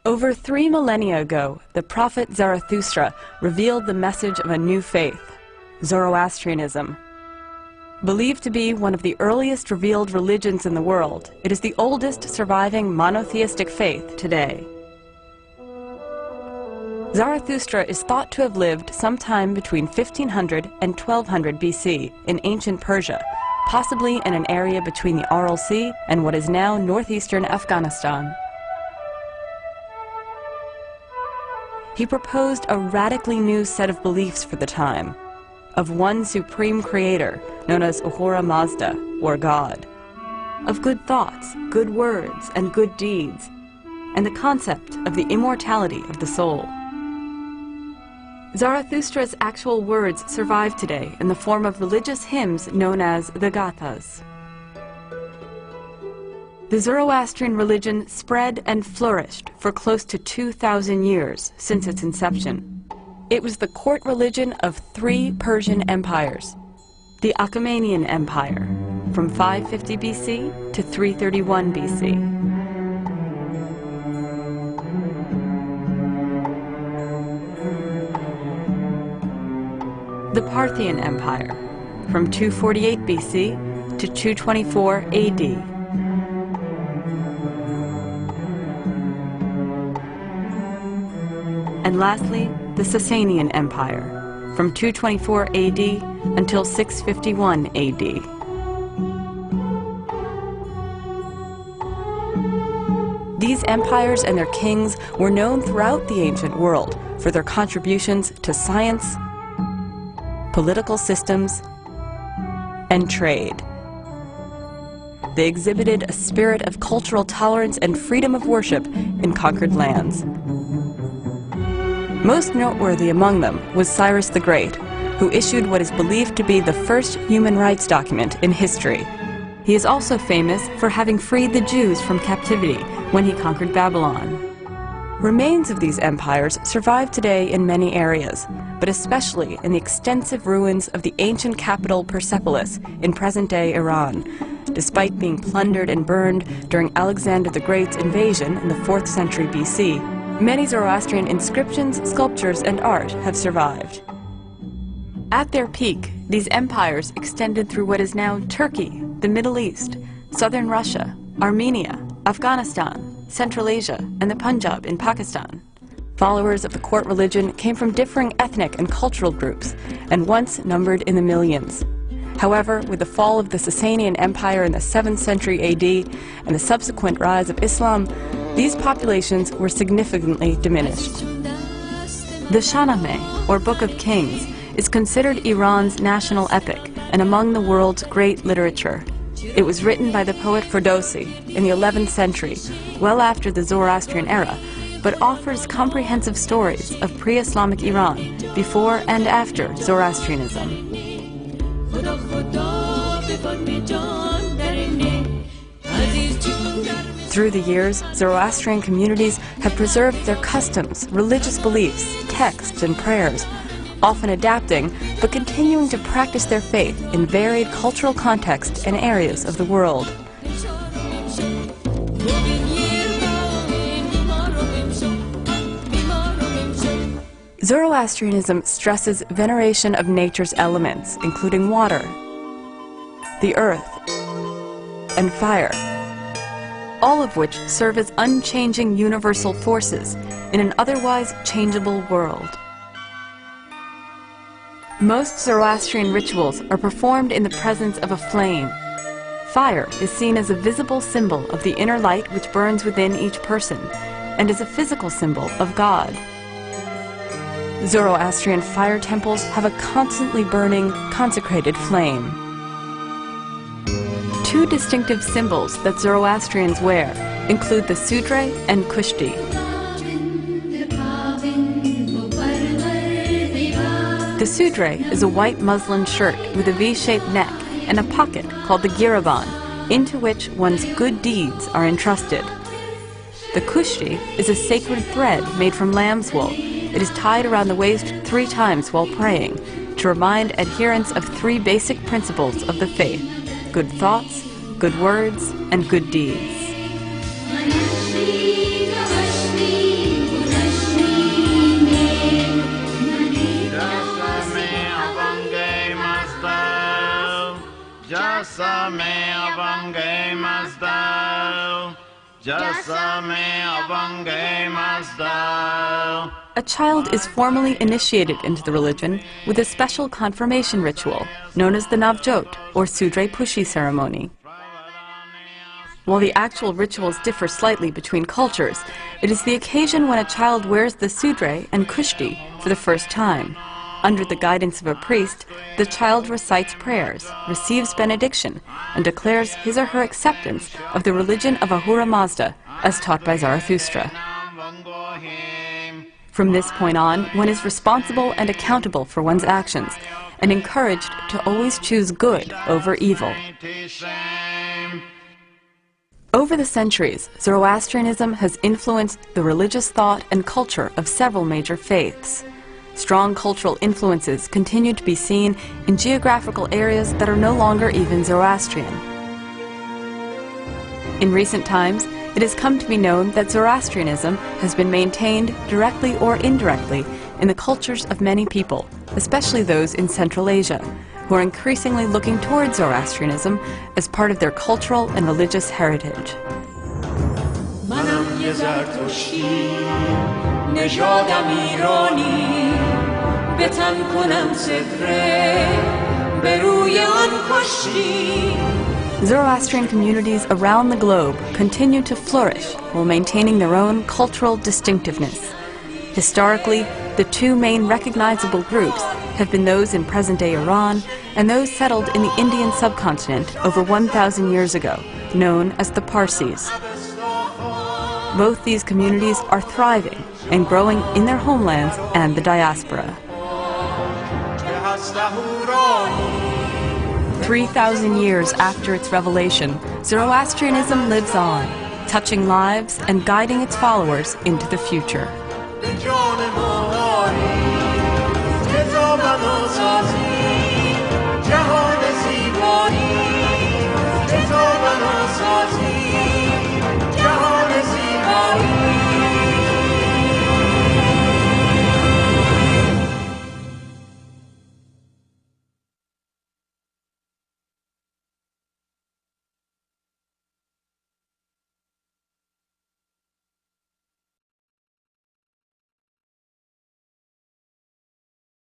Over 3 millennia ago, the prophet Zarathustra revealed the message of a new faith, Zoroastrianism. Believed to be one of the earliest revealed religions in the world, it is the oldest surviving monotheistic faith today. Zarathustra is thought to have lived sometime between 1500 and 1200 BC in ancient Persia, possibly in an area between the Aral Sea and what is now northeastern Afghanistan. He proposed a radically new set of beliefs for the time, of one supreme creator, known as Ahura Mazda, or God, of good thoughts, good words, and good deeds, and the concept of the immortality of the soul. Zarathustra's actual words survive today in the form of religious hymns known as the Gathas. The Zoroastrian religion spread and flourished for close to 2,000 years since its inception. It was the court religion of 3 Persian empires. The Achaemenian Empire, from 550 BC to 331 BC. The Parthian Empire, from 248 BC to 224 AD. And lastly, the Sasanian Empire, from 224 AD until 651 AD. These empires and their kings were known throughout the ancient world for their contributions to science, political systems, and trade. They exhibited a spirit of cultural tolerance and freedom of worship in conquered lands. Most noteworthy among them was Cyrus the Great, who issued what is believed to be the first human rights document in history. He is also famous for having freed the Jews from captivity when he conquered Babylon. Remains of these empires survive today in many areas, but especially in the extensive ruins of the ancient capital Persepolis in present-day Iran, despite being plundered and burned during Alexander the Great's invasion in the 4th century BC. Many Zoroastrian inscriptions, sculptures, and art have survived. At their peak, these empires extended through what is now Turkey, the Middle East, southern Russia, Armenia, Afghanistan, Central Asia, and the Punjab in Pakistan. Followers of the court religion came from differing ethnic and cultural groups, and once numbered in the millions. However, with the fall of the Sasanian Empire in the 7th century AD and the subsequent rise of Islam, these populations were significantly diminished. The Shahnameh, or Book of Kings, is considered Iran's national epic and among the world's great literature. It was written by the poet Ferdowsi in the 11th century, well after the Zoroastrian era, but offers comprehensive stories of pre-Islamic Iran before and after Zoroastrianism. Through the years, Zoroastrian communities have preserved their customs, religious beliefs, texts, and prayers, often adapting but continuing to practice their faith in varied cultural contexts and areas of the world. Zoroastrianism stresses veneration of nature's elements, including water, the earth, and fire, all of which serve as unchanging universal forces in an otherwise changeable world. Most Zoroastrian rituals are performed in the presence of a flame. Fire is seen as a visible symbol of the inner light which burns within each person, and as a physical symbol of God. Zoroastrian fire temples have a constantly burning, consecrated flame. 2 distinctive symbols that Zoroastrians wear include the sudre and kushti. The sudre is a white muslin shirt with a V-shaped neck and a pocket called the giraban, into which one's good deeds are entrusted. The kushti is a sacred thread made from lamb's wool. It is tied around the waist 3 times while praying to remind adherents of 3 basic principles of the faith: good thoughts, good words, and good deeds. A child is formally initiated into the religion with a special confirmation ritual known as the Navjot, or Sudre Pushi ceremony. While the actual rituals differ slightly between cultures, it is the occasion when a child wears the Sudre and Kushti for the first time. Under the guidance of a priest, the child recites prayers, receives benediction, and declares his or her acceptance of the religion of Ahura Mazda, as taught by Zarathustra. From this point on, one is responsible and accountable for one's actions, and encouraged to always choose good over evil. Over the centuries, Zoroastrianism has influenced the religious thought and culture of several major faiths. Strong cultural influences continue to be seen in geographical areas that are no longer even Zoroastrian. In recent times, it has come to be known that Zoroastrianism has been maintained directly or indirectly in the cultures of many people, especially those in Central Asia, who are increasingly looking towards Zoroastrianism as part of their cultural and religious heritage. Zoroastrian communities around the globe continue to flourish while maintaining their own cultural distinctiveness. Historically, the two main recognizable groups have been those in present-day Iran and those settled in the Indian subcontinent over 1,000 years ago, known as the Parsis. Both these communities are thriving and growing in their homelands and the diaspora. 3,000 years after its revelation, Zoroastrianism lives on, touching lives and guiding its followers into the future. جهان زیبایی که تو بنا سازی